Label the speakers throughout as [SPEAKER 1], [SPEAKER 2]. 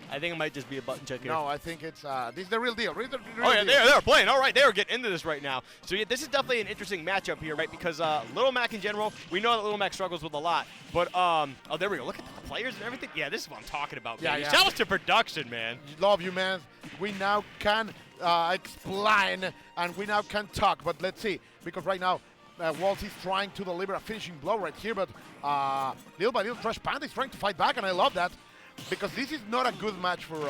[SPEAKER 1] I think it might just be a button check here.
[SPEAKER 2] No, I think it's this is the real deal. Real
[SPEAKER 1] Oh yeah,
[SPEAKER 2] deal.
[SPEAKER 1] they're playing. All right, they are getting into this right now. So yeah, this is definitely an interesting matchup here, right? Because Little Mac in general, we know that Little Mac struggles with a lot. But oh, there we go. Look at the players and everything. Yeah, this is what I'm talking about.
[SPEAKER 2] Yeah,
[SPEAKER 1] Man.
[SPEAKER 2] yeah.
[SPEAKER 1] Shout out to production, man.
[SPEAKER 2] Love you, man. We now can explain and we now can talk. But let's see, because right now Waltz is trying to deliver a finishing blow right here, but little by little Trash Panda is trying to fight back, and I love that because this is not a good match for.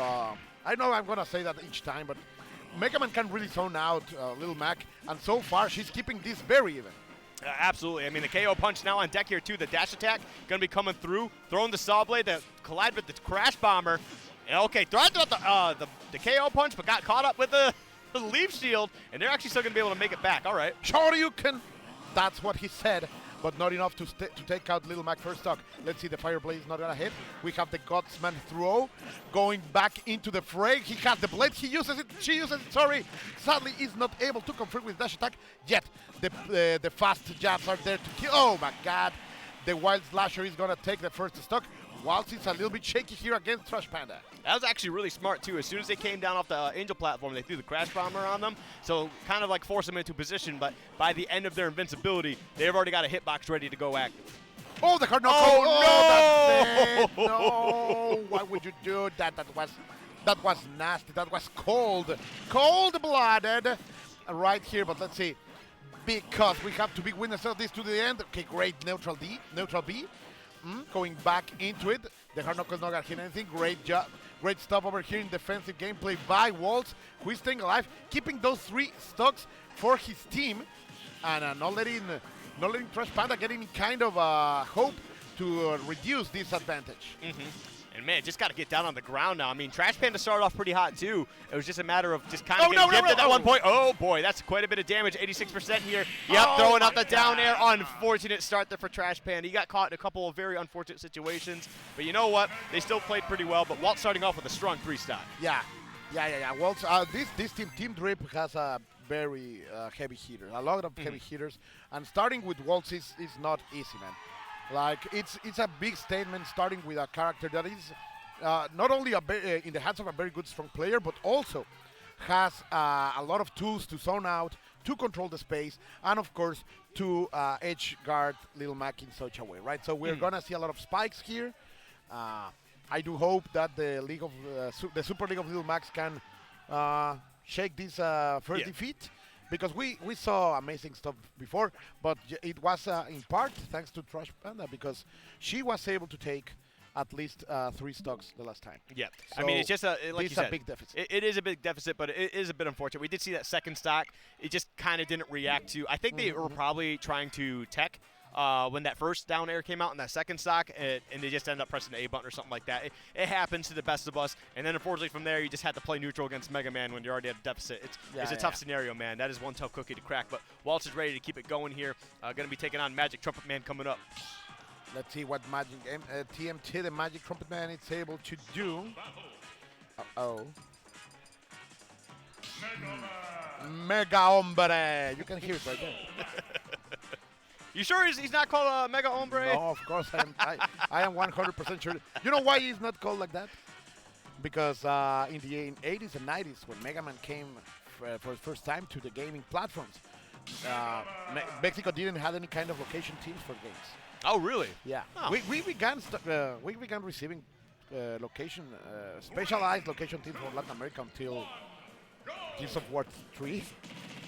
[SPEAKER 2] I know I'm gonna say that each time, but Mega Man can really zone out Little Mac, and so far she's keeping this very even.
[SPEAKER 1] Absolutely. I mean, the KO punch now on deck here, too. The dash attack going to be coming through, throwing the Saw Blade, the collide with the Crash Bomber. And okay, throwing out the KO punch, but got caught up with the Leaf Shield, and they're actually still going to be able to make it back. All right.
[SPEAKER 2] Shoryuken! That's what he said, but not enough to take out Little Mac first stock. Let's see, the Fire Blade is not going to hit. We have the Godsman throw going back into the fray. He has the blade. He uses it. She uses it. Sorry. Sadly, is not able to confirm with dash attack yet. The fast jabs are there to kill. Oh, my God. The Wild Slasher is going to take the first stock. Whilst it's a little bit shaky here against Trash Panda.
[SPEAKER 1] That was actually really smart, too. As soon as they came down off the Angel platform, they threw the Crash Bomber on them. So kind of like force them into position, but by the end of their invincibility, they've already got a hitbox ready to go active.
[SPEAKER 2] Oh, the card no!
[SPEAKER 1] Oh,
[SPEAKER 2] no! No! Why would you do that? That was nasty. That was cold. Cold-blooded right here, but let's see. Because we have to be winners of this to the end. Okay, great. Neutral B. Going back into it. The hard knuckles not gonna hit anything. Great job. Great stuff over here in defensive gameplay by Waltz, who is staying alive, keeping those 3 stocks for his team, and not letting Trash Panda get any kind of hope to reduce this advantage.
[SPEAKER 1] And man, just got to get down on the ground now. I mean, Trash Panda started off pretty hot too. It was just a matter of just kind of getting gifted at one point. Oh boy, that's quite a bit of damage. 86% here. Yep, throwing out the down air. Unfortunate start there for Trash Panda. He got caught in a couple of very unfortunate situations. But you know what? They still played pretty well. But Walt starting off with a strong 3 stock.
[SPEAKER 2] Yeah. Waltz, this Team DRiP has a very heavy hitter. A lot of heavy hitters. And starting with Waltz is not easy, man. Like, it's a big statement starting with a character that is not only in the hands of a very good, strong player, but also has a lot of tools to zone out, to control the space, and of course, to edge guard Little Mac in such a way, right? So we're going to see a lot of spikes here. I do hope that the the Super League of Little Macs can shake this first defeat. Because we saw amazing stuff before, but it was in part thanks to Trash Panda because she was able to take at least 3 stocks the last time.
[SPEAKER 1] Yeah,
[SPEAKER 2] so
[SPEAKER 1] I mean, it's just like you said,
[SPEAKER 2] a big deficit.
[SPEAKER 1] It is a big deficit, but it is a bit unfortunate. We did see that second stock. It just kind of didn't react to. I think they were probably trying to tech when that first down air came out in that second stock, and they just ended up pressing the A button or something like that. It happens to the best of us, and then unfortunately from there, you just had to play neutral against Mega Man when you're already at a deficit. It's a tough scenario, man. That is one tough cookie to crack, but Waltz is ready to keep it going here. Going to be taking on Magic Trumpet Man coming up.
[SPEAKER 2] Let's see what TMT, the Magic Trumpet Man, is able to do. Mega Hombre. You can hear it right there.
[SPEAKER 1] You sure he's not called Mega Hombre?
[SPEAKER 2] No, of course I am 100% sure. You know why he's not called like that? Because in the 80s and 90s, when Mega Man came for the first time to the gaming platforms, Mexico didn't have any kind of location teams for games.
[SPEAKER 1] Oh, really?
[SPEAKER 2] Yeah. Oh. We began receiving specialized location teams for Latin America until Gears of War 3,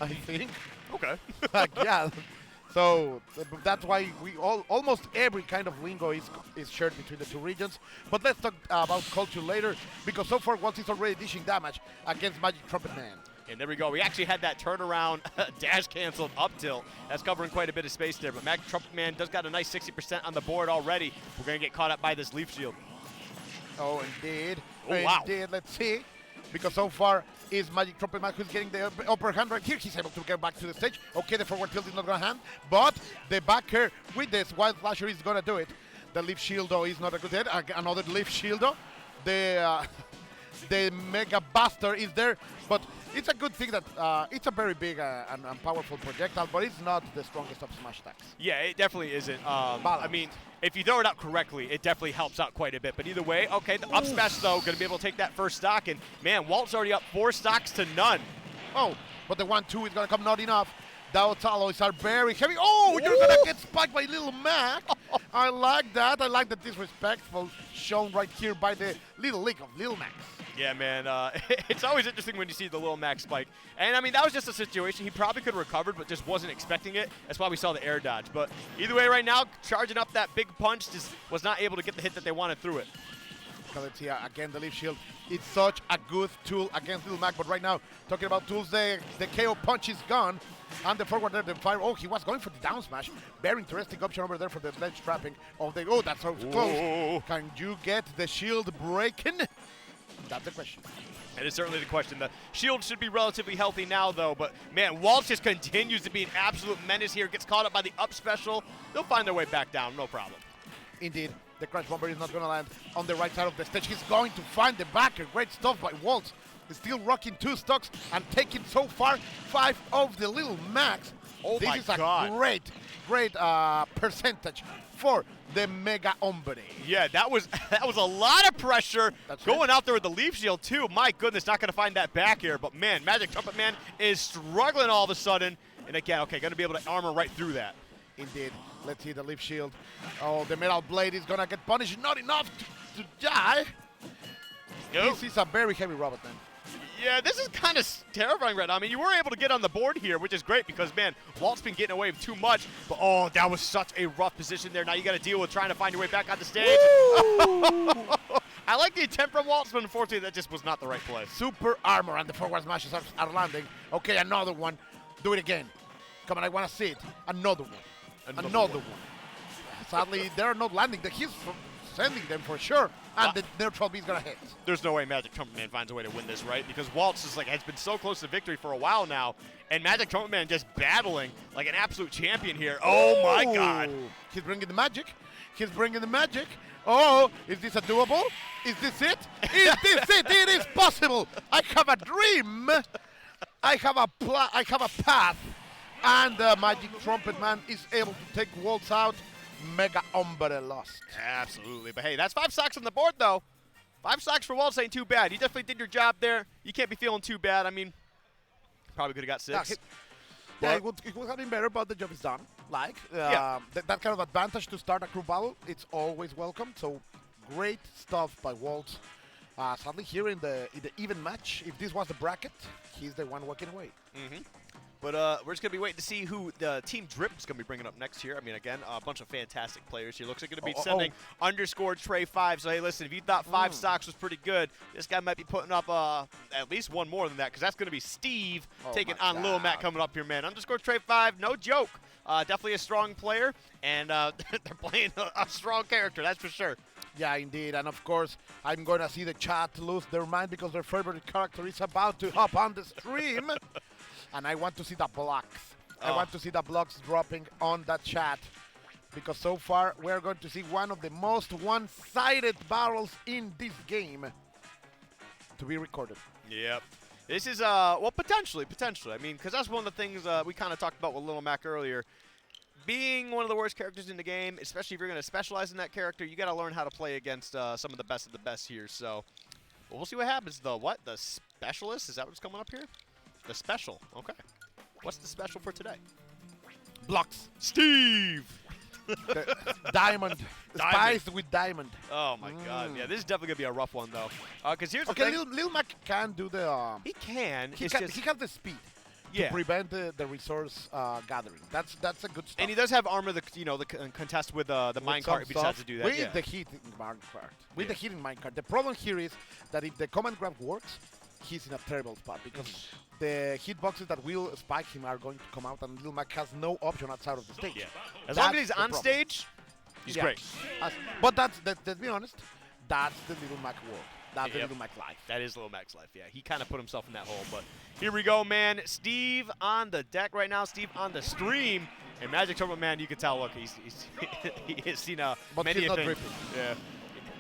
[SPEAKER 2] I think.
[SPEAKER 1] Okay.
[SPEAKER 2] Yeah. So that's why almost every kind of lingo is shared between the 2 regions. But let's talk about culture later, because so far Waltz is already dishing damage against Magic Trumpet Man.
[SPEAKER 1] And there we go. We actually had that turnaround dash canceled up tilt. That's covering quite a bit of space there. But Magic Trumpet Man does got a nice 60% on the board already. We're going to get caught up by this Leaf Shield.
[SPEAKER 2] Oh, indeed.
[SPEAKER 1] Oh, wow.
[SPEAKER 2] Indeed. Let's see. Because so far is Magic Trumpet Man who's getting the upper hand right here. He's able to get back to the stage. Okay, the forward tilt is not going to hand. But the back air with this Wild Flasher is going to do it. The Leaf Shield, though, is not a good hit. Another Leaf Shield, though. The Mega Buster is there, but it's a good thing that it's a very big and powerful projectile, but it's not the strongest of smash attacks.
[SPEAKER 1] Yeah, it definitely isn't. I mean, if you throw it out correctly, it definitely helps out quite a bit. But either way, okay, the up smash, though, going to be able to take that first stock. And, man, Walt's already up 4 stocks to none.
[SPEAKER 2] Oh, but the 1-2 is going to come not enough. Those alloys are very heavy. Oh, you're going to get spiked by Little Mac. I like that. I like the disrespectful shown right here by the Little League of Little Macs.
[SPEAKER 1] Yeah, man, it's always interesting when you see the Little Mac spike. And, I mean, that was just a situation. He probably could have recovered, but just wasn't expecting it. That's why we saw the air dodge. But either way, right now, charging up that big punch just was not able to get the hit that they wanted through it.
[SPEAKER 2] Let's see, again, the Leaf Shield. It's such a good tool against Little Mac, but right now, talking about tools, the KO punch is gone. And the forward there, the fire. Oh, he was going for the down smash. Very interesting option over there for the ledge trapping of the. Oh, that's so close. Can you get the shield breaking? That's the question.
[SPEAKER 1] That is certainly the question. The shield should be relatively healthy now, though. But, man, Waltz just continues to be an absolute menace here. Gets caught up by the up special. They'll find their way back down, no problem.
[SPEAKER 2] Indeed. The Crash Bomber is not going to land on the right side of the stage. He's going to find the backer. Great stuff by Waltz. He's still rocking 2 stocks and taking so far 5 of the Little Macs.
[SPEAKER 1] Oh,
[SPEAKER 2] this is a great percentage for the Mega Hombre.
[SPEAKER 1] Yeah, that was a lot of pressure.
[SPEAKER 2] That's
[SPEAKER 1] going out there with the Leaf Shield, too. My goodness, not going to find that back air. But, man, Magic Trumpet Man is struggling all of a sudden. And, again, okay, going to be able to armor right through that.
[SPEAKER 2] Indeed. Let's see the Leaf Shield. Oh, the Metal Blade is going to get punished. Not enough to die.
[SPEAKER 1] Nope.
[SPEAKER 2] This is a very heavy robot, man.
[SPEAKER 1] Yeah, this is kind of terrifying right now. I mean, you were able to get on the board here, which is great because, man, Walt's been getting away with too much. But, oh, that was such a rough position there. Now you got to deal with trying to find your way back on the stage. I like the attempt from Waltz, but unfortunately, that just was not the right play.
[SPEAKER 2] Super armor, and the forward smashes are landing. Okay, another one. Do it again. Come on, I want to see it. Another one. Another one. Sadly, they're not landing. He's sending them for sure, and the neutral B is going to hit.
[SPEAKER 1] There's no way Magic Trumpet Man finds a way to win this, right? Because Waltz is has been so close to victory for a while now, and Magic Trumpet Man just battling like an absolute champion here. Oh, my God.
[SPEAKER 2] He's bringing the magic. He's bringing the magic. Oh, is this a doable? Is this it? Is this it? It is possible. I have a dream. I have a path. And the Magic Trumpet Man is able to take Waltz out. Mega Hombre lost.
[SPEAKER 1] Absolutely. But, hey, that's 5 stocks on the board, though. 5 stocks for Waltz ain't too bad. You definitely did your job there. You can't be feeling too bad. I mean, probably could have got 6.
[SPEAKER 2] Yeah, it would have been better, but the job is done. That kind of advantage to start a crew battle, it's always welcome. So, great stuff by Waltz. Sadly, here in the even match, if this was the bracket, he's the one walking away.
[SPEAKER 1] But we're just going to be waiting to see who the Team DRiP is going to be bringing up next here. I mean, again, a bunch of fantastic players here. Looks like going to be sending underscore Trey 5. So, hey, listen, if you thought 5 stocks was pretty good, this guy might be putting up at least one more than that, because that's going to be Steve taking on Lil Matt coming up here, man. Underscore Trey 5, no joke. Definitely a strong player, and they're playing a strong character, that's for sure.
[SPEAKER 2] Yeah, indeed. And, of course, I'm going to see the chat lose their mind because their favorite character is about to hop on the stream. And I want to see the blocks. I want to see the blocks dropping on that chat. Because so far, we're going to see one of the most one-sided battles in this game to be recorded.
[SPEAKER 1] Yep. This is, well, potentially. I mean, because that's one of the things we kind of talked about with Little Mac earlier. Being one of the worst characters in the game, especially if you're going to specialize in that character, you got to learn how to play against some of the best here. So, we'll see what happens, though. What? The specialist? Is that what's coming up here? The special. Okay. What's the special for today?
[SPEAKER 2] Blocks.
[SPEAKER 1] Steve!
[SPEAKER 2] Diamond. Spiced with diamond.
[SPEAKER 1] Oh, my God. Yeah, this is definitely going to be a rough one, though. Because here's the
[SPEAKER 2] thing.
[SPEAKER 1] Okay,
[SPEAKER 2] Lil Mac can do the...
[SPEAKER 1] he can.
[SPEAKER 2] He has the speed to prevent the resource gathering. That's a good stuff.
[SPEAKER 1] And he does have armor, the contest with the minecart if he decides to do that.
[SPEAKER 2] With the heat in minecart. With the heat in minecart. The problem here is that if the command grab works, he's in a terrible spot because the hitboxes that will spike him are going to come out, and Lil Mac has no option outside of the stage.
[SPEAKER 1] Yeah. As long as he's on stage, he's great.
[SPEAKER 2] But let's be honest, that's the Lil Mac world. That's the Lil Mac life.
[SPEAKER 1] That is Lil Mac's life, yeah. He kind of put himself in that hole, but here we go, man. Steve on the deck right now. Steve on the stream. And Magic Trumpet Man, you can tell, look, he has seen many things. Yeah.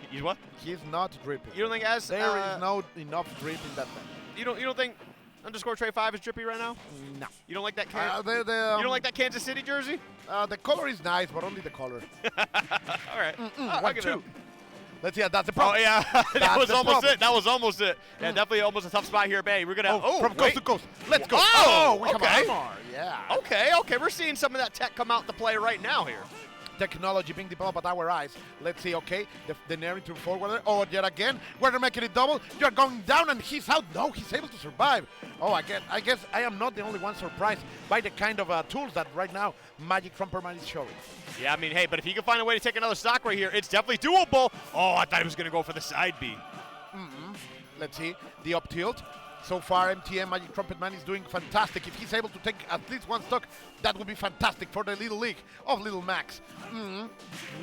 [SPEAKER 1] He's what?
[SPEAKER 2] He's not dripping.
[SPEAKER 1] You don't think as
[SPEAKER 2] There is no enough drip in that thing.
[SPEAKER 1] You don't think underscore Trey 5 is drippy right now?
[SPEAKER 2] No.
[SPEAKER 1] You don't like that?
[SPEAKER 2] You
[SPEAKER 1] don't like that Kansas City jersey?
[SPEAKER 2] The color is nice, but only the color.
[SPEAKER 1] All right.
[SPEAKER 2] One, two. Let's see. That's the problem.
[SPEAKER 1] Oh yeah, that was almost
[SPEAKER 2] problem.
[SPEAKER 1] it. That was almost it. Yeah, definitely almost a tough spot here, Bay. We're gonna
[SPEAKER 2] from coast to coast. Let's go.
[SPEAKER 1] Oh,
[SPEAKER 2] we have
[SPEAKER 1] okay.
[SPEAKER 2] armor. Yeah.
[SPEAKER 1] Okay. We're seeing some of that tech come out to play right now here.
[SPEAKER 2] Technology being developed at our eyes. Let's see, okay, the narrative forward. Oh, yet again, we're making it double. You're going down and he's out. No, he's able to survive. Oh, I guess I am not the only one surprised by the kind of tools that right now Magic Trumperman is showing.
[SPEAKER 1] Yeah, I mean, hey, but if he can find a way to take another stock right here, it's definitely doable. Oh, I thought he was going to go for the side B.
[SPEAKER 2] Let's see, the up tilt. So far, MTM Magic Trumpet Man is doing fantastic. If he's able to take at least one stock, that would be fantastic for the little league of Little Max.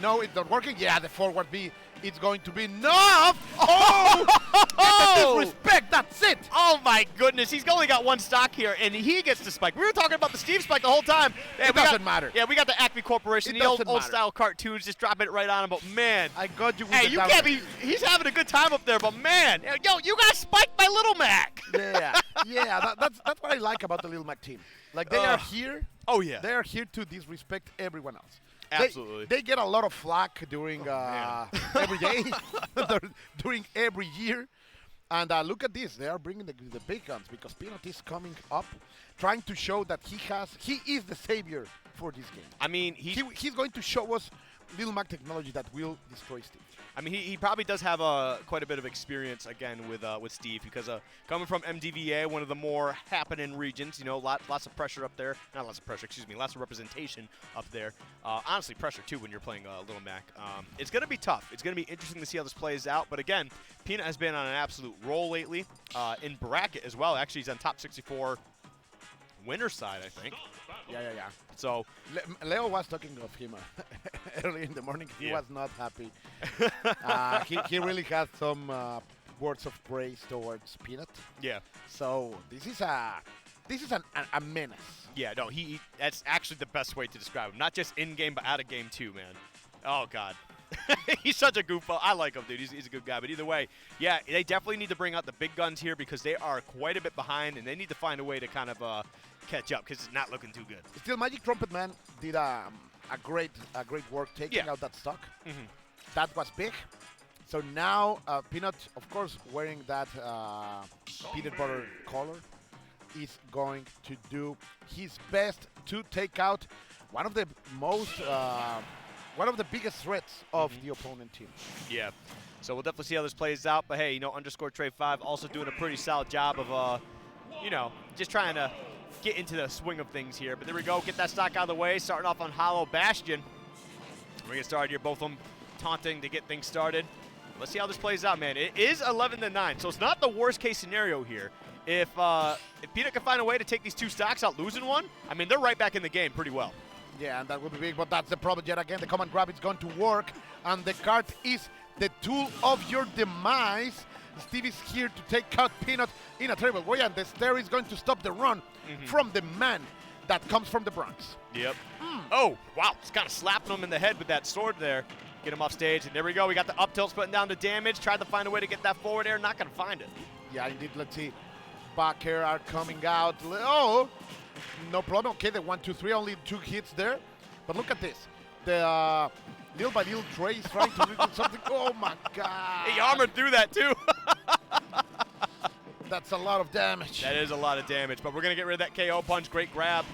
[SPEAKER 2] No, it's not working. Yeah, the forward B, it's going to be enough. Oh! Disrespect, that's it.
[SPEAKER 1] Oh, my goodness. He's only got one stock here, and he gets the spike. We were talking about the Steve spike the whole time.
[SPEAKER 2] It doesn't matter.
[SPEAKER 1] Yeah, we got the Acme Corporation,
[SPEAKER 2] It
[SPEAKER 1] the old
[SPEAKER 2] doesn't matter.
[SPEAKER 1] style cartoons, just dropping it right on him. But, man.
[SPEAKER 2] I got you with
[SPEAKER 1] Hey,
[SPEAKER 2] the
[SPEAKER 1] you
[SPEAKER 2] down.
[SPEAKER 1] can't be. He's having a good time up there, but, man. Yo, you got spiked by Little Mac.
[SPEAKER 2] Yeah, that's what I like about the Little Mac team. Like, they are here.
[SPEAKER 1] Oh, yeah.
[SPEAKER 2] They are here to disrespect everyone else.
[SPEAKER 1] Absolutely.
[SPEAKER 2] They get a lot of flack during every day, during every year. And look at this. They are bringing the big guns because Peanut is coming up, trying to show that he is the savior for this game.
[SPEAKER 1] I mean,
[SPEAKER 2] He's going to show us Little Mac technology that will destroy Steve.
[SPEAKER 1] I mean, he probably does have quite a bit of experience again with Steve because coming from MDVA, one of the more happening regions, lots of pressure up there. Not lots of pressure, excuse me, lots of representation up there. Honestly, pressure too when you're playing Little Mac. It's going to be tough. It's going to be interesting to see how this plays out. But again, Peanut has been on an absolute roll lately in bracket as well. Actually, he's on top 64 winner side, I think.
[SPEAKER 2] Yeah.
[SPEAKER 1] So
[SPEAKER 2] Leo was talking of him early in the morning. He was not happy. He really had some words of praise towards Peanut.
[SPEAKER 1] Yeah.
[SPEAKER 2] So this is a menace.
[SPEAKER 1] Yeah, no, that's actually the best way to describe him. Not just in game, but out of game too, man. Oh God. He's such a goofball. I like him, dude. He's a good guy. But either way, yeah, they definitely need to bring out the big guns here because they are quite a bit behind, and they need to find a way to kind of catch up because it's not looking too good.
[SPEAKER 2] Still, Magic Trumpet Man did a great work taking out that stock. That was big. So now Peanut, of course, wearing that peanut butter collar, is going to do his best to take out one of the biggest threats of the opponent team.
[SPEAKER 1] Yeah. So we'll definitely see how this plays out. But hey, underscore Trey 5 also doing a pretty solid job of, just trying to get into the swing of things here. But there we go. Get that stock out of the way. Starting off on Hollow Bastion. We're going to start here. Both of them taunting to get things started. Let's see how this plays out, man. It is 11-9, so it's not the worst case scenario here. If Peanut can find a way to take these two stocks out losing one, I mean, they're right back in the game pretty well.
[SPEAKER 2] Yeah, and that would be big, but that's the problem yet again. The command grab is going to work, and the card is the tool of your demise. Steve is here to take out Peanut in a terrible way, and the stair is going to stop the run from the man that comes from the Bronx.
[SPEAKER 1] Yep. Oh, wow. It's kind of slapping him in the head with that sword there. Get him off stage, and there we go. We got the up tilts putting down the damage. Tried to find a way to get that forward air. Not going to find it.
[SPEAKER 2] Yeah, indeed. Let's see. Back air are coming out. Oh, no problem. Okay, the 1, 2, 3, only 2 hits there. But look at this. The little by little Trey is trying to do something. Oh, my God.
[SPEAKER 1] He armored through that, too.
[SPEAKER 2] That's a lot of damage.
[SPEAKER 1] That is a lot of damage, but we're going to get rid of that KO punch. Great grab.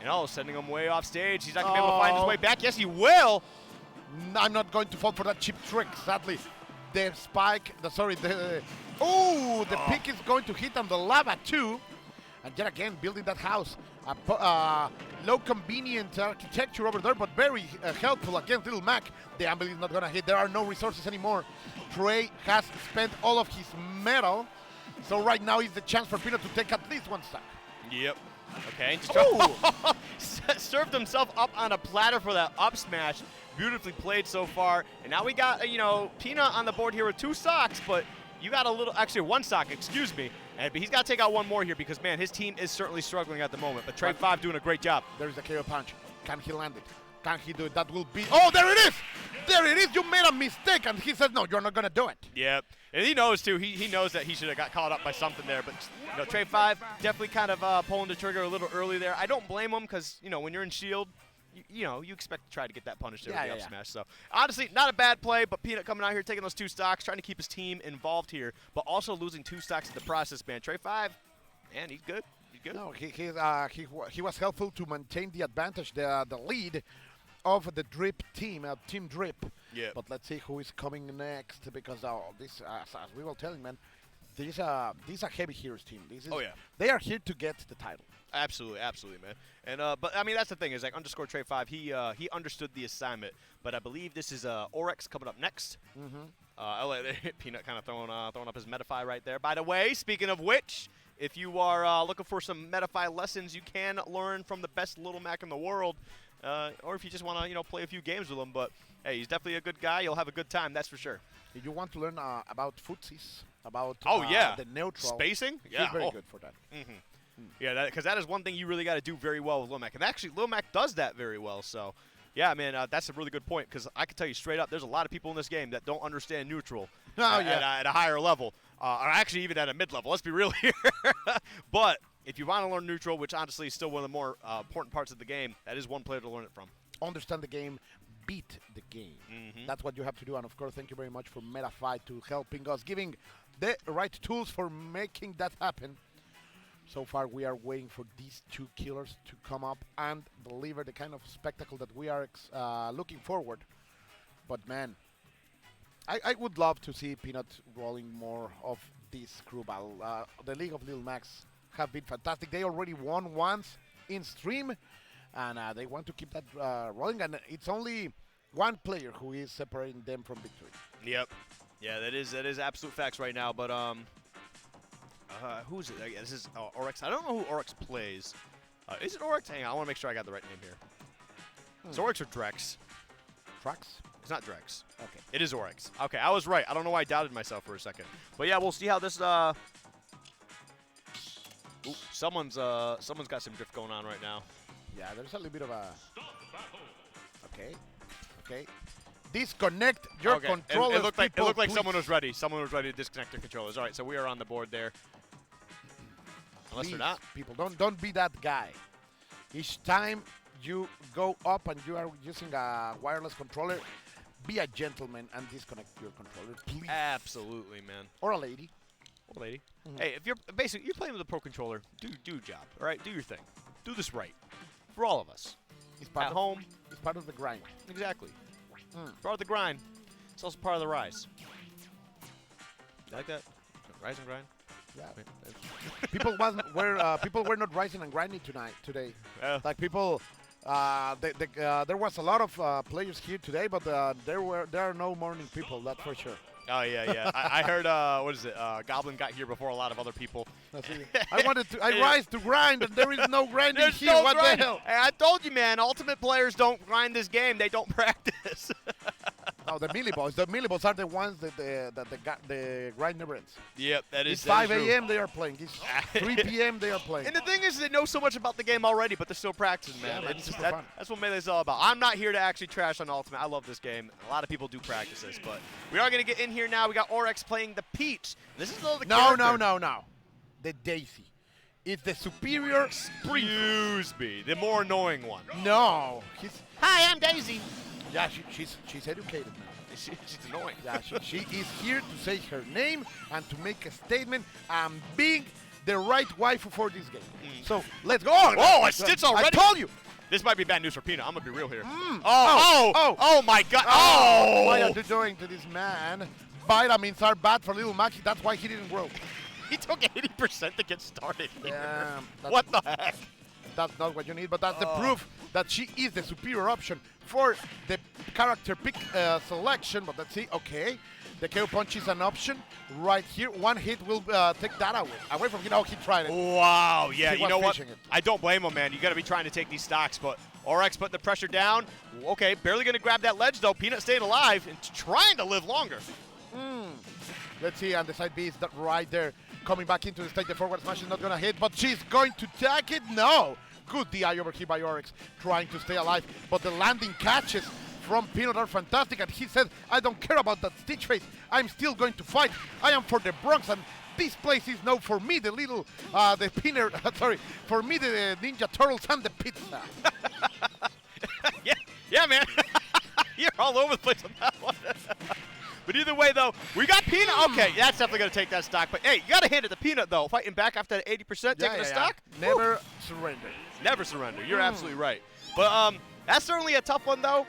[SPEAKER 1] And sending him way off stage. He's not going to be able to find his way back. Yes, he will.
[SPEAKER 2] I'm not going to fall for that cheap trick, sadly. The spike, the pick is going to hit on the lava too. And yet again, building that house. Low convenient architecture over there, but very helpful against Little Mac. The Amble is not going to hit. There are no resources anymore. Trey has spent all of his metal. So right now is the chance for Peanut to take at least one stock.
[SPEAKER 1] Yep. Okay. Served himself up on a platter for that up smash. Beautifully played so far. And now we got, Peanut on the board here with 2 stocks, but you got actually 1 stock, excuse me. But he's got to take out 1 more here because, man, his team is certainly struggling at the moment. But Trey 5 doing a great job.
[SPEAKER 2] There is a KO punch. Can he land it? Can he do it? That will be. Oh, there it is! There it is! You made a mistake, and he said, "No, you're not gonna do it."
[SPEAKER 1] Yep. And he knows too. He knows that he should have got caught up by something there. But Trey 5 definitely kind of pulling the trigger a little early there. I don't blame him because when you're in shield, you expect to try to get that punish there with the up smash. So honestly, not a bad play. But Peanut coming out here taking those 2 stocks, trying to keep his team involved here, but also losing 2 stocks in the process. Man, Trey 5, man, he's good. He's good.
[SPEAKER 2] No, he was helpful to maintain the advantage, the lead of the DRiP team, Team DRiP.
[SPEAKER 1] Yeah.
[SPEAKER 2] But let's see who is coming next, because this, as we were telling, man, this is a heavy heroes team. They are here to get the title.
[SPEAKER 1] Absolutely, man. And but I mean that's the thing is like underscore Trey 5. He understood the assignment, but I believe this is Oryx coming up next. Peanut kind of throwing up his Metafy right there. By the way, speaking of which, if you are looking for some Metafy lessons, you can learn from the best Little Mac in the world. Or if you just want to, play a few games with him. But, hey, he's definitely a good guy. You'll have a good time, that's for sure.
[SPEAKER 2] If you want to learn about footsies, about the neutral.
[SPEAKER 1] Spacing?
[SPEAKER 2] Yeah. He's very good for that.
[SPEAKER 1] Yeah, because that is one thing you really got to do very well with Lil Mac. And actually, Lil Mac does that very well. So, yeah, man, that's a really good point. Because I can tell you straight up, there's a lot of people in this game that don't understand neutral at a higher level. Or actually even at a mid-level. Let's be real here. But if you want to learn neutral, which honestly is still one of the more important parts of the game, that is one player to learn it from.
[SPEAKER 2] Understand the game, beat the game. That's what you have to do. And, of course, thank you very much for Metafy to helping us, giving the right tools for making that happen. So far, we are waiting for these 2 killers to come up and deliver the kind of spectacle that we are looking forward. But, man, I would love to see Peanut rolling more of this crew battle. The League of Little Macs have been fantastic. They already won once in stream, and they want to keep that rolling. And it's only one player who is separating them from victory.
[SPEAKER 1] Yep. Yeah, that is absolute facts right now. But who's it? This is Oryx. I don't know who Oryx plays. Is it Oryx? Hang on, I want to make sure I got the right name here. Is Oryx or Drex?
[SPEAKER 2] Drex?
[SPEAKER 1] It's not Drex.
[SPEAKER 2] Okay.
[SPEAKER 1] It is Oryx. Okay, I was right. I don't know why I doubted myself for a second. But yeah, we'll see how this. Ooh, someone's got some drift going on right now.
[SPEAKER 2] Yeah, there's a little bit of a. Okay. Disconnect your controllers.
[SPEAKER 1] It looked like someone was ready. Someone was ready to disconnect their controllers. All right, so we are on the board there. Unless they're not.
[SPEAKER 2] People, don't be that guy. Each time you go up and you are using a wireless controller, be a gentleman and disconnect your controller, please.
[SPEAKER 1] Absolutely, man.
[SPEAKER 2] Or a lady.
[SPEAKER 1] Or a lady. Hey, if you're playing with a pro controller, do your job. All right, do your thing. Do this right for all of us. At home.
[SPEAKER 2] It's part of the grind.
[SPEAKER 1] Exactly. Part of the grind. It's also part of the rise. You like that? Rise and grind.
[SPEAKER 2] Yeah. People were not rising and grinding today. Like people, there was a lot of players here today, but there are no morning people. That's for sure.
[SPEAKER 1] Oh yeah. I heard what is it? Goblin got here before a lot of other people.
[SPEAKER 2] I rise to grind, and there is no grinding here.
[SPEAKER 1] No
[SPEAKER 2] what
[SPEAKER 1] grind.
[SPEAKER 2] the hell?
[SPEAKER 1] Hey, I told you, man. Ultimate players don't grind this game. They don't practice.
[SPEAKER 2] No, the melee boys. The melee boys are the ones that the grind never ends.
[SPEAKER 1] Yep, that is.
[SPEAKER 2] It's 5 a.m. they are playing. It's 3 p.m. they are playing.
[SPEAKER 1] And the thing is, they know so much about the game already, but they're still practicing, man.
[SPEAKER 2] Yeah, it's super fun.
[SPEAKER 1] That's what Melee's all about. I'm not here to actually trash on Ultimate. I love this game. A lot of people do practice this, but we are going to get in here now. We got Oryx playing the Peach. This is the
[SPEAKER 2] No. The Daisy. It's the superior spring.
[SPEAKER 1] Excuse me, the more annoying one.
[SPEAKER 2] No.
[SPEAKER 1] Hi, I'm Daisy.
[SPEAKER 2] Yeah, she's educated now.
[SPEAKER 1] She's annoying.
[SPEAKER 2] Yeah, she is here to say her name and to make a statement and being the right wife for this game. So let's go.
[SPEAKER 1] Oh, it's Stitch already.
[SPEAKER 2] I told you.
[SPEAKER 1] This might be bad news for Peanut. I'm gonna be real here.
[SPEAKER 2] Oh
[SPEAKER 1] my God. Oh.
[SPEAKER 2] What are you doing to this man? Vitamins are bad for little Mackie. That's why he didn't grow.
[SPEAKER 1] He took 80% to get started here.
[SPEAKER 2] Damn.
[SPEAKER 1] What the heck?
[SPEAKER 2] That's not what you need, but that's the proof that she is the superior option for the character pick selection. But let's see. Okay, the KO punch is an option right here. One hit will take that away from him. Oh, he tried it.
[SPEAKER 1] Wow. Yeah, you know what?
[SPEAKER 2] It.
[SPEAKER 1] I don't blame him, man. You got to be trying to take these stocks, but Oryx putting the pressure down. Okay, barely going to grab that ledge, though. Peanut staying alive and trying to live longer.
[SPEAKER 2] Let's see, and the side B is right there. Coming back into the stage, the forward smash is not going to hit, but she's going to tag it. No, Good DI over here by Oryx, trying to stay alive. But the landing catches from Peanut are fantastic, and he said, I don't care about that Stitch face. I'm still going to fight. I am for the Bronx, and this place is now for me, the little, the Peanut, sorry, for me, the Ninja Turtles and the pizza.
[SPEAKER 1] yeah, man. You're all over the place on that one. But either way, though, we got Peanut. Okay, that's definitely going to take that stock. But, hey, you got to hand it to Peanut, though. Fighting back after that 80%, taking a stock.
[SPEAKER 2] Never surrender.
[SPEAKER 1] Never surrender. You're absolutely right. But that's certainly a tough one, though.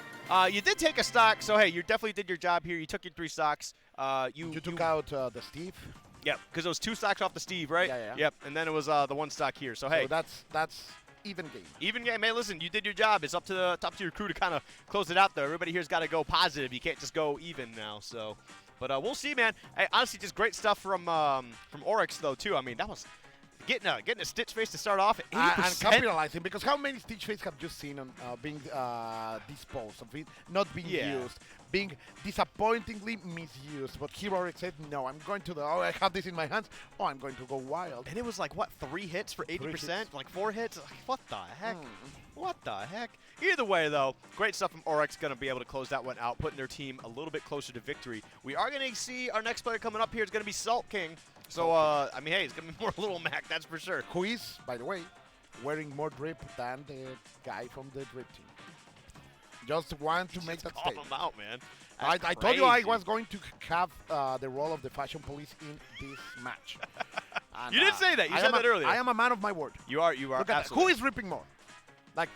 [SPEAKER 1] You did take a stock, so, hey, you definitely did your job here. You took your 3 stocks.
[SPEAKER 2] You took out the Steve?
[SPEAKER 1] Yep, because it was 2 stocks off the Steve, right?
[SPEAKER 2] Yeah.
[SPEAKER 1] Yep, and then it was the 1 stock here. So, hey.
[SPEAKER 2] So that's even game.
[SPEAKER 1] Even game. Hey, listen, you did your job. It's up to your crew to kind of close it out, though. Everybody here's got to go positive. You can't just go even now, so. But we'll see, man. Hey, honestly, just great stuff from Oryx, though, too. I mean, that was getting a Stitch face to start off at 80%.
[SPEAKER 2] And capitalizing, because how many Stitch face have you seen on being disposed of it, not being used, being disappointingly misused? But here Oryx said, no, I'm going to I have this in my hands. Oh, I'm going to go wild.
[SPEAKER 1] And it was like, what, 3 hits for 80%? Like 4 hits? Like, what the heck? What the heck? Either way, though, great stuff from Oryx. Going to be able to close that one out, putting their team a little bit closer to victory. We are going to see our next player coming up here is going to be Salt King. So, I mean, hey, it's going to be more Little Mac, that's for sure.
[SPEAKER 2] Who is, by the way, wearing more DRiP than the guy from the DRiP team. Just want to make that statement.
[SPEAKER 1] Call him out, man.
[SPEAKER 2] I told you I was going to have the role of the fashion police in this match. And,
[SPEAKER 1] you did say that. You said that earlier.
[SPEAKER 2] I am a man of my word.
[SPEAKER 1] You are.
[SPEAKER 2] Look at that. Who is ripping more? Like,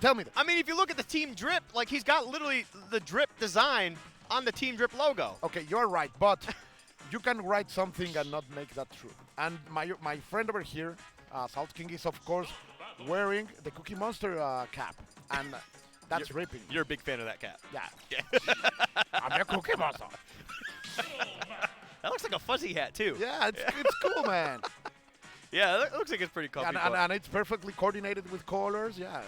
[SPEAKER 2] tell me that.
[SPEAKER 1] I mean, if you look at the Team DRiP, like, he's got literally the DRiP design on the Team DRiP logo.
[SPEAKER 2] Okay, you're right, but you can write something and not make that true. And my friend over here, Salt King, is, of course, wearing the Cookie Monster cap. And that's ripping.
[SPEAKER 1] You're a big fan of that cap.
[SPEAKER 2] Yeah. I'm a Cookie Monster.
[SPEAKER 1] That looks like a fuzzy hat, too.
[SPEAKER 2] Yeah, it's cool, man.
[SPEAKER 1] Yeah, it looks like it's pretty comfy.
[SPEAKER 2] And it's perfectly coordinated with colors, yeah.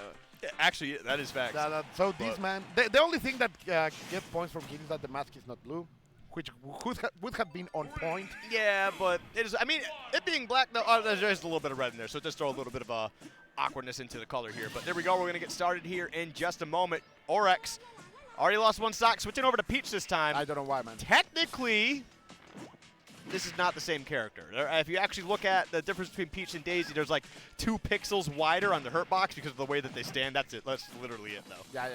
[SPEAKER 1] Actually, that is facts.
[SPEAKER 2] So this man, the only thing that gets points from him is that the mask is not blue, which would have been on point.
[SPEAKER 1] Yeah, but it is. I mean, it being black, though, there's just a little bit of red in there, so just throw a little bit of awkwardness into the color here. But there we go. We're going to get started here in just a moment. Oryx already lost 1 stock, switching over to Peach this time.
[SPEAKER 2] I don't know why, man.
[SPEAKER 1] Technically, this is not the same character. If you actually look at the difference between Peach and Daisy, there's like 2 pixels wider on the hurt box because of the way that they stand. That's it. That's literally it, though.
[SPEAKER 2] Yeah.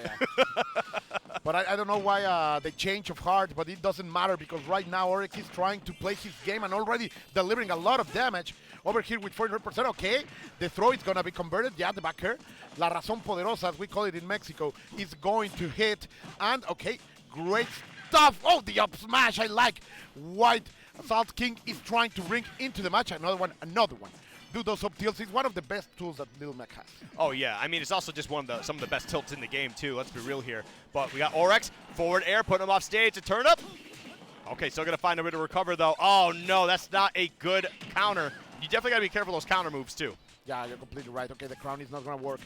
[SPEAKER 2] But I don't know why the change of heart, but it doesn't matter because right now Oryx is trying to play his game and already delivering a lot of damage. Over here with 400%, okay. The throw is going to be converted. Yeah, the back air. La Razón Poderosa, as we call it in Mexico, is going to hit. And, okay, great stuff. Oh, the up smash. I like White Salt King is trying to bring into the match. Another one. Do those up tilts. It's one of the best tools that Little Mac has.
[SPEAKER 1] Oh, yeah. I mean, it's also just some of the best tilts in the game, too. Let's be real here. But we got Oryx, forward air, putting him off stage, a turn up. Okay, still going to find a way to recover, though. Oh, no, that's not a good counter. You definitely got to be careful of those counter moves, too.
[SPEAKER 2] Yeah, you're completely right. Okay, the crown is not going to work.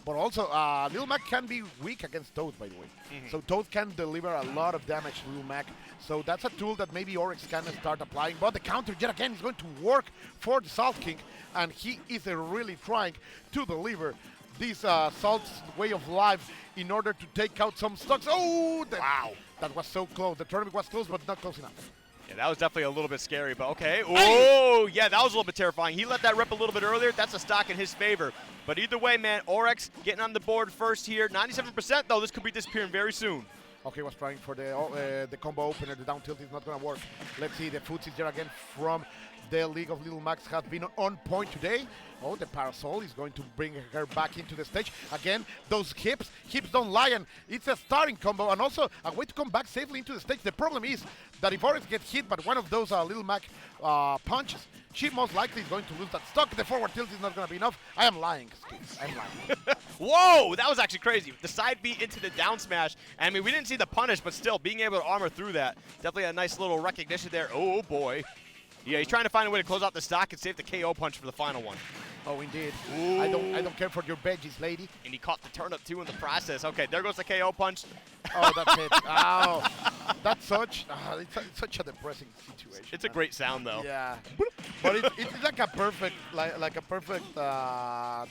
[SPEAKER 2] But also, Lil Mac can be weak against Toad, by the way. So Toad can deliver a lot of damage to Lil Mac. So that's a tool that maybe Oryx can start applying. But the counter, yet again, is going to work for the Salt King. And he is really trying to deliver this Salt's way of life in order to take out some stocks. Oh, wow. That was so close. The tournament was close, but not close enough.
[SPEAKER 1] Yeah, that was definitely a little bit scary, but okay. Oh, yeah, that was a little bit terrifying. He let that rip a little bit earlier. That's a stock in his favor. But either way, man, Oryx getting on the board first here. 97%, though. This could be disappearing very soon.
[SPEAKER 2] Okay, was trying for the combo opener. The down tilt is not going to work. Let's see. The footsies there again from the League of Little Macs has been on point today. Oh, the Parasol is going to bring her back into the stage. Again, those hips don't lie, and it's a starting combo, and also a way to come back safely into the stage. The problem is that if Oryx gets hit by one of those Little Mac punches, she most likely is going to lose that stock. The forward tilt is not going to be enough. I am lying, Steve. I'm lying.
[SPEAKER 1] Whoa, that was actually crazy. The side B into the down smash. I mean, we didn't see the punish, but still, being able to armor through that. Definitely a nice little recognition there. Oh, boy. Yeah, he's trying to find a way to close out the stock and save the KO punch for the final one.
[SPEAKER 2] Oh, indeed.
[SPEAKER 1] Ooh.
[SPEAKER 2] I don't care for your veggies, lady.
[SPEAKER 1] And he caught the turnip, too, in the process. Okay, there goes the KO punch.
[SPEAKER 2] Oh, that's it. Ow. That's it's such a depressing situation.
[SPEAKER 1] It's a great sound, though.
[SPEAKER 2] Yeah. But it's like a perfect,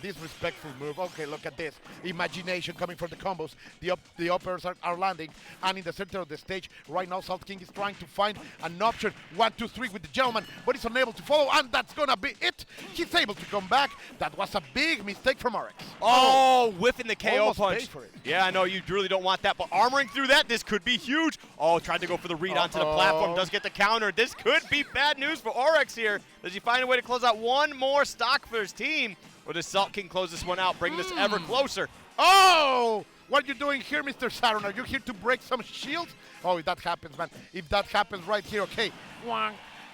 [SPEAKER 2] disrespectful move. Okay, look at this. Imagination coming from the combos. The uppers are landing. And in the center of the stage, right now, Salt King is trying to find an option. 1, 2, 3 with the gentleman, but he's unable to follow. And that's going to be it. He's able to come back. That was a big mistake from Oryx.
[SPEAKER 1] Oh, whiffing the KO
[SPEAKER 2] Almost
[SPEAKER 1] punch.
[SPEAKER 2] paid for it.
[SPEAKER 1] Yeah, I know you really don't want that, but armoring through that, this could be huge. Oh, tried to go for the read onto the platform. Does get the counter. This could be bad news for Oryx here. Does he find a way to close out one more stock for his team? Or does Salt King close this one out, bring this ever closer?
[SPEAKER 2] Oh! What are you doing here, Mr. Saturn? Are you here to break some shields? Oh, if that happens, man. If that happens right here, okay.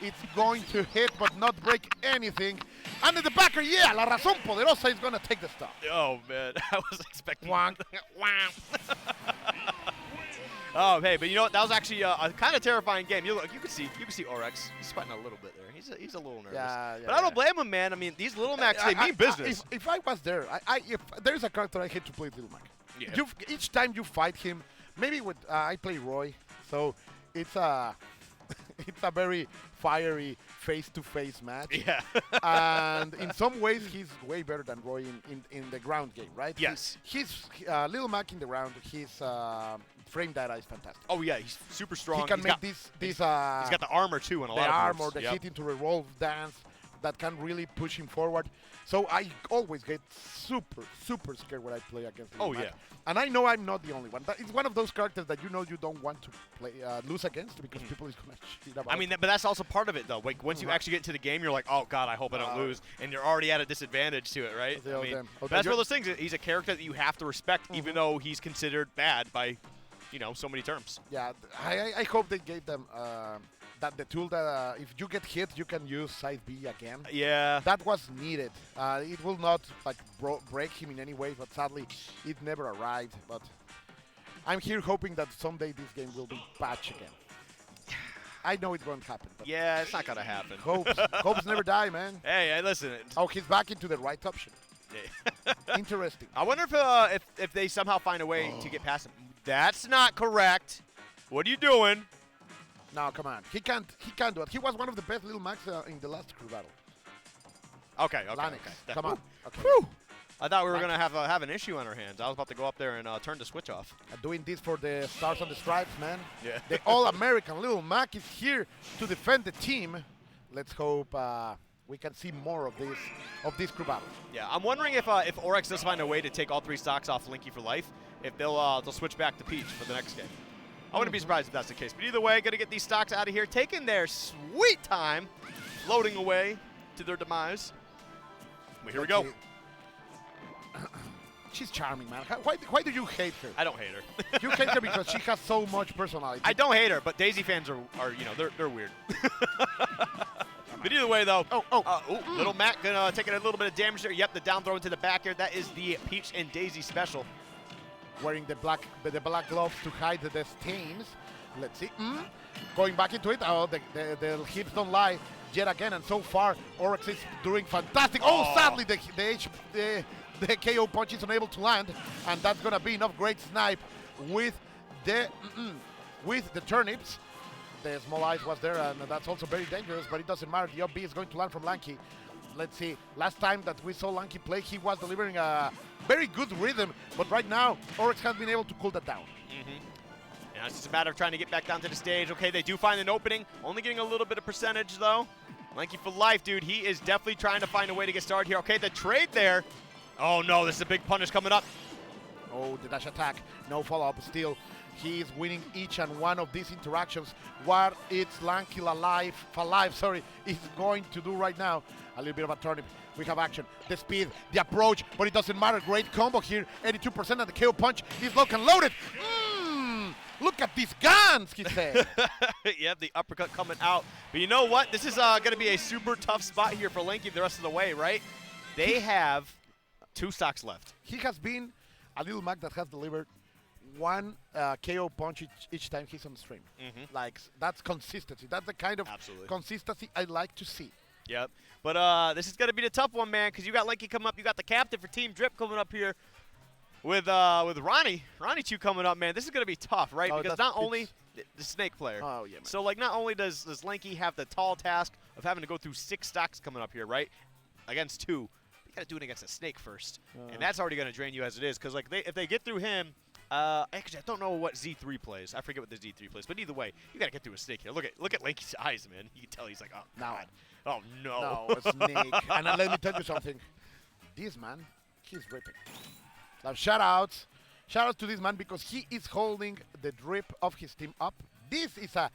[SPEAKER 2] It's going to hit, but not break anything. And in the backer, yeah, La Razón Poderosa is going to take the stop.
[SPEAKER 1] Oh, man. I was expecting
[SPEAKER 2] Wang.
[SPEAKER 1] Oh, hey, but you know what? That was actually a kind of terrifying game. You can see Oryx. He's sweating a little bit there. He's a little nervous.
[SPEAKER 2] Yeah,
[SPEAKER 1] but I don't blame him, man. I mean, these Little Macs, they mean business.
[SPEAKER 2] If I was there, if there's a character I hate to play, Little Mac.
[SPEAKER 1] Yeah.
[SPEAKER 2] Each time you fight him, maybe with I play Roy, so it's a it's a very fiery face-to-face match.
[SPEAKER 1] Yeah.
[SPEAKER 2] And in some ways, he's way better than Roy in the ground game, right?
[SPEAKER 1] Yes.
[SPEAKER 2] He's Little Mac in the ground. His frame data is fantastic.
[SPEAKER 1] Oh, yeah, he's super strong.
[SPEAKER 2] He can make
[SPEAKER 1] he's got the armor, too, in a lot of
[SPEAKER 2] armor,
[SPEAKER 1] moves.
[SPEAKER 2] the hit into revolve dance that can really push him forward. So I always get super scared when I play against Little Mac.
[SPEAKER 1] Yeah.
[SPEAKER 2] And I know I'm not the only one. It's one of those characters that you know you don't want to play lose against because people is going to shit about.
[SPEAKER 1] I mean, but that's also part of it, though. Like, once you actually get into the game, you're like, oh, God, I hope I don't lose. And you're already at a disadvantage to it, right? I mean, but that's one of those things. He's a character that you have to respect, even though he's considered bad by, so many terms.
[SPEAKER 2] Yeah, I hope they gave them that the tool that if you get hit, you can use side B again.
[SPEAKER 1] Yeah.
[SPEAKER 2] That was needed. It will not break him in any way, but sadly, it never arrived. But I'm here hoping that someday this game will be patched again. I know it won't happen. But
[SPEAKER 1] yeah, it's not going to happen.
[SPEAKER 2] Hopes never die, man.
[SPEAKER 1] Hey, listen.
[SPEAKER 2] Oh, he's back into the right option.
[SPEAKER 1] Yeah.
[SPEAKER 2] Interesting.
[SPEAKER 1] I wonder if they somehow find a way to get past him. That's not correct. What are you doing?
[SPEAKER 2] No, come on. He can't do it. He was one of the best Little Macs in the last crew battle.
[SPEAKER 1] Okay.
[SPEAKER 2] Come on. Okay.
[SPEAKER 1] Whew. I thought we were going to have an issue on our hands. I was about to go up there and turn the switch off.
[SPEAKER 2] Doing this for the Stars on the Stripes, man.
[SPEAKER 1] Yeah.
[SPEAKER 2] The All-American Little Mac is here to defend the team. Let's hope we can see more of this crew battle.
[SPEAKER 1] Yeah, I'm wondering if Oryx does find a way to take all 3 stocks off Linky for life, if they'll switch back to Peach for the next game. I wouldn't be surprised if that's the case. But either way, going to get these stocks out of here, taking their sweet time, floating away to their demise. Well, here we go.
[SPEAKER 2] She's charming, man. Why do you hate her?
[SPEAKER 1] I don't hate her.
[SPEAKER 2] You hate her because she has so much personality.
[SPEAKER 1] I don't hate her, but Daisy fans are they're weird. But either way, though, Little Mac gonna taking a little bit of damage there. Yep, the down throw into the back here. That is the Peach and Daisy special.
[SPEAKER 2] Wearing the black gloves to hide the stains. Let's see. Going back into it. Oh, the hips don't lie yet again. And so far, Oryx is doing fantastic. Oh, sadly, the KO punch is unable to land, and that's gonna be enough great snipe with the turnips. The small eyes was there, and that's also very dangerous. But it doesn't matter. The up B is going to land from Lanky. Let's see. Last time that we saw Lanky play, he was delivering a very good rhythm, but right now, Oryx has been able to cool that down.
[SPEAKER 1] Yeah, it's just a matter of trying to get back down to the stage. Okay, they do find an opening, only getting a little bit of percentage, though. Lanky for life, dude. He is definitely trying to find a way to get started here. Okay, the trade there. Oh, no, this is a big punish coming up.
[SPEAKER 2] Oh, the dash attack. No follow-up still. He is winning each and one of these interactions. What it's Lanky is going to do right now. A little bit of a turnip. We have action, the speed, the approach, but it doesn't matter. Great combo here. 82% of the KO punch is locked and loaded. Look at these guns, he said.
[SPEAKER 1] Yep, the uppercut coming out. But you know what? This is going to be a super tough spot here for Lanky the rest of the way, right? They have 2 stocks left.
[SPEAKER 2] He has been a Little Mac that has delivered 1 KO punch each time he's on stream. Like, that's consistency. That's the kind of consistency I like to see.
[SPEAKER 1] Yep. But this is going to be the tough one, man, because you got Lanky coming up. You got the captain for Team DRiP coming up here with Ronnie Chu coming up, man. This is going to be tough, right? Because not only the Snake player.
[SPEAKER 2] Oh, yeah, man.
[SPEAKER 1] So, like, not only does Lanky have the tall task of having to go through 6 stocks coming up here, right? Against 2. You got to do it against a snake first. And that's already going to drain you as it is. Because like if they get through him, actually, I don't know what Z3 plays. I forget what the Z3 plays. But either way, you got to get through a snake here. Look at Lanky's eyes, man. You can tell he's like, oh, God. Oh, no.
[SPEAKER 2] No, a snake. And let me tell you something. This man, he's ripping. Now, shout-outs. Shout-outs to this man because he is holding the DRiP of his team up. This is a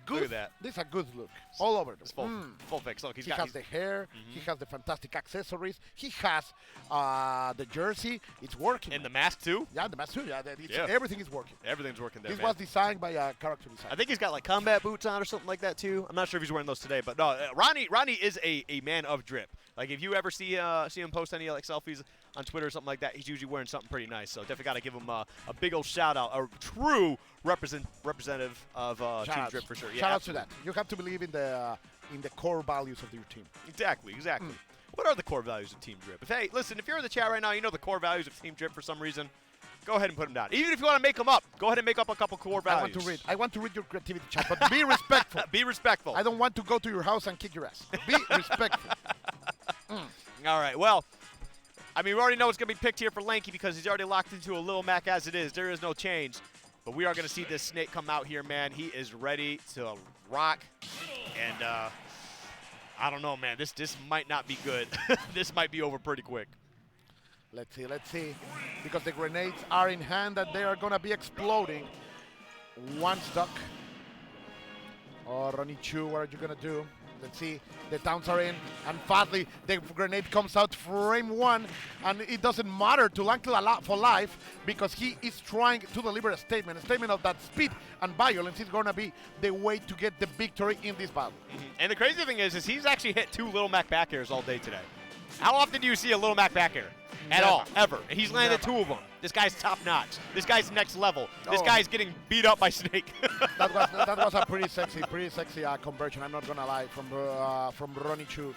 [SPEAKER 2] good,
[SPEAKER 1] look at that.
[SPEAKER 2] This is a good look. All over.
[SPEAKER 1] It's full fix. Look,
[SPEAKER 2] he has the hair. He has the fantastic accessories. He has the jersey. It's working.
[SPEAKER 1] And the mask, too?
[SPEAKER 2] Yeah, the mask, too. Yeah, everything is working.
[SPEAKER 1] Everything's working there,
[SPEAKER 2] This
[SPEAKER 1] man.
[SPEAKER 2] was designed by a character designer.
[SPEAKER 1] I think he's got like combat boots on or something like that too. I'm not sure if he's wearing those today, but no, Ronnie is a man of DRiP. Like if you ever see him post any like selfies on Twitter or something like that, he's usually wearing something pretty nice. So definitely got to give him a big old shout out, a true representative of Team DRiP for sure. Yeah,
[SPEAKER 2] Shout out to that. You have to believe in the core values of your team.
[SPEAKER 1] Exactly. What are the core values of Team DRiP? If you're in the chat right now, you know the core values of Team DRiP for some reason. Go ahead and put them down. Even if you want to make them up, go ahead and make up a couple core values.
[SPEAKER 2] I want to read your creativity chat, but be respectful.
[SPEAKER 1] Be respectful.
[SPEAKER 2] I don't want to go to your house and kick your ass. Be respectful.
[SPEAKER 1] All right. Well, I mean, we already know it's going to be picked here for Lanky because he's already locked into a Little Mac as it is. There is no change. But we are going to see this snake come out here, man. He is ready to rock. And I don't know, man. This might not be good. This might be over pretty quick.
[SPEAKER 2] Let's see. Because the grenades are in hand and they are going to be exploding. One stuck. Oh, Ronnie Chu, what are you going to do? Let's see. The towns are in. And fastly, the grenade comes out frame 1. And it doesn't matter to Lanky for life because he is trying to deliver a statement of that speed and violence is going to be the way to get the victory in this battle.
[SPEAKER 1] And the crazy thing is he's actually hit 2 Little Mac back airs all day today. How often do you see a Little Mac back air? At all, ever. He's landed 2 of them. This guy's top notch. This guy's next level. This guy's getting beat up by Snake.
[SPEAKER 2] that was a pretty sexy conversion. I'm not gonna lie from Ronnie Chu.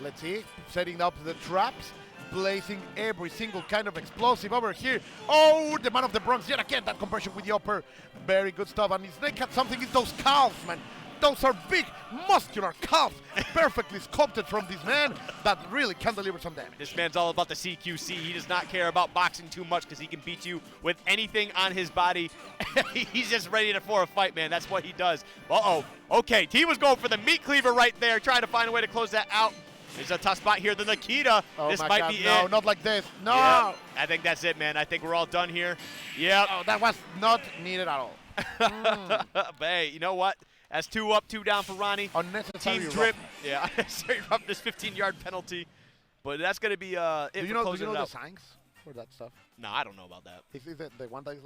[SPEAKER 2] Let's see, setting up the traps, placing every single kind of explosive over here. Oh, the man of the Bronx yet again. That conversion with the upper, very good stuff. And Snake had something in those calves, man. Those are big, muscular calves, perfectly sculpted from this man that really can deliver some damage.
[SPEAKER 1] This man's all about the CQC. He does not care about boxing too much because he can beat you with anything on his body. He's just ready for a fight, man. That's what he does. Uh-oh. Okay, he was going for the meat cleaver right there, trying to find a way to close that out. There's a tough spot here. The Nikita.
[SPEAKER 2] Oh
[SPEAKER 1] this
[SPEAKER 2] my
[SPEAKER 1] might
[SPEAKER 2] God,
[SPEAKER 1] be
[SPEAKER 2] no,
[SPEAKER 1] it.
[SPEAKER 2] not like this. No.
[SPEAKER 1] Yep. I think that's it, man. I think we're all done here. Yep.
[SPEAKER 2] Oh, that was not needed at all.
[SPEAKER 1] But hey, you know what? That's 2 up, 2 down for Ronnie.
[SPEAKER 2] Unnecessary
[SPEAKER 1] Team DRiP. Yeah, unnecessary roughness, 15-yard penalty. But that's going to be it.
[SPEAKER 2] Do you know the signs for that stuff?
[SPEAKER 1] No, I don't know about that.
[SPEAKER 2] Is it the one that is like